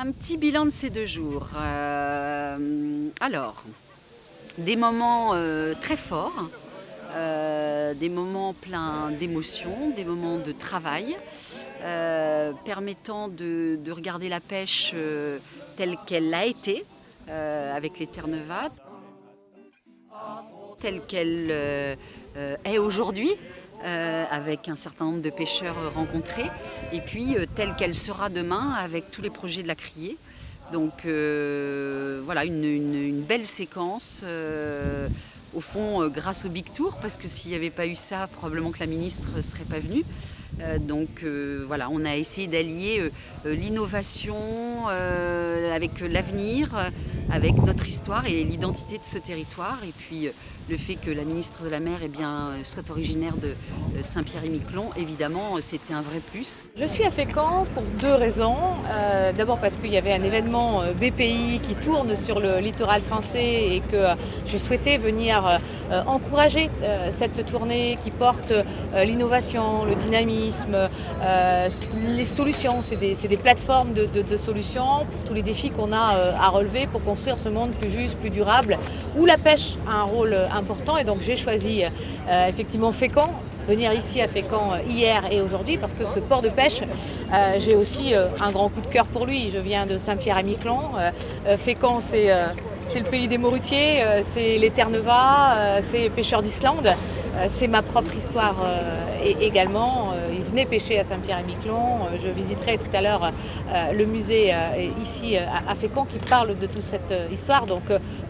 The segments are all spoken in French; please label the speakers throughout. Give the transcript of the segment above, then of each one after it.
Speaker 1: Un petit bilan de ces 2 jours. Alors, des moments très forts, des moments pleins d'émotions, des moments de travail, permettant de regarder la pêche telle qu'elle l'a été, avec les Terre-Neuve, telle qu'elle est aujourd'hui, avec un certain nombre de pêcheurs rencontrés, et puis telle qu'elle sera demain avec tous les projets de la criée. Donc voilà, une belle séquence, au fond grâce au Big Tour, parce que s'il n'y avait pas eu ça, probablement que la ministre ne serait pas venue. Donc voilà, on a essayé d'allier l'innovation avec l'avenir, avec notre histoire et l'identité de ce territoire, et puis le fait que la ministre de la Mer soit originaire de Saint-Pierre-et-Miquelon, évidemment, c'était un vrai plus.
Speaker 2: Je suis à Fécamp pour 2 raisons. D'abord parce qu'il y avait un événement BPI qui tourne sur le littoral français et que je souhaitais venir encourager cette tournée qui porte l'innovation, le dynamisme, les solutions. C'est des plateformes de solutions pour tous les défis qu'on a à relever pour construire ce monde plus juste, plus durable, où la pêche a un rôle important. Et donc j'ai choisi effectivement Fécamp. Venir ici à Fécamp hier et aujourd'hui parce que ce port de pêche, j'ai aussi un grand coup de cœur pour lui. Je viens de Saint-Pierre-et-Miquelon. Fécamp, c'est le pays des morutiers, c'est les Terre-Neuve, c'est les pêcheurs d'Islande. C'est ma propre histoire également. Ils venaient pêcher à Saint-Pierre-et-Miquelon. Je visiterai tout à l'heure le musée ici à Fécamp qui parle de toute cette histoire. Donc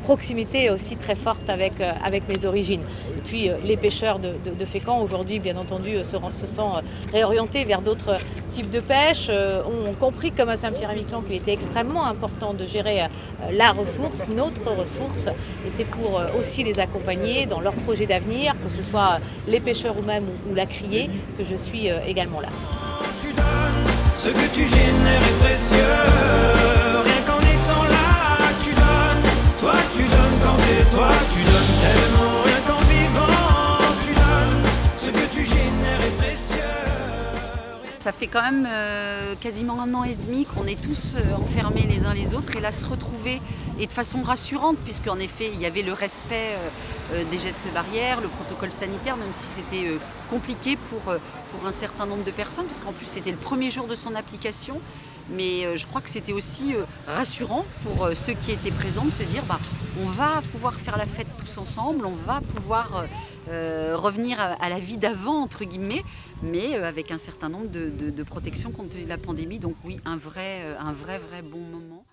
Speaker 2: proximité aussi très forte avec mes origines. Et puis les pêcheurs de Fécamp aujourd'hui, bien entendu, se sont réorientés vers d'autres types de pêche, ont compris comme à Saint-Pierre-et-Miquelon qu'il était extrêmement important de gérer la ressource, notre ressource. Et c'est pour aussi les accompagner dans leurs projets d'avenir, que ce soit les pêcheurs eux-mêmes ou la criée, que je suis également là.
Speaker 3: Tu donnes, ce que tu génères est précieux. Rien qu'en étant là, tu donnes. Toi, tu donnes quand t'es toi, tu donnes tellement. Rien qu'en vivant, tu donnes. Ce que tu génères est précieux.
Speaker 1: Ça fait quand même quasiment 1 an et demi qu'on est tous enfermés les uns les autres, et là se retrouver, et de façon rassurante, puisqu'en effet il y avait le respect des gestes barrières, le protocole sanitaire, même si c'était compliqué pour un certain nombre de personnes, parce qu'en plus c'était le premier jour de son application. Mais je crois que c'était aussi rassurant pour ceux qui étaient présents de se dire on va pouvoir faire la fête tous ensemble, on va pouvoir revenir à la vie d'avant, entre guillemets, mais avec un certain nombre de protections compte tenu de la pandémie. Donc oui, un vrai bon moment.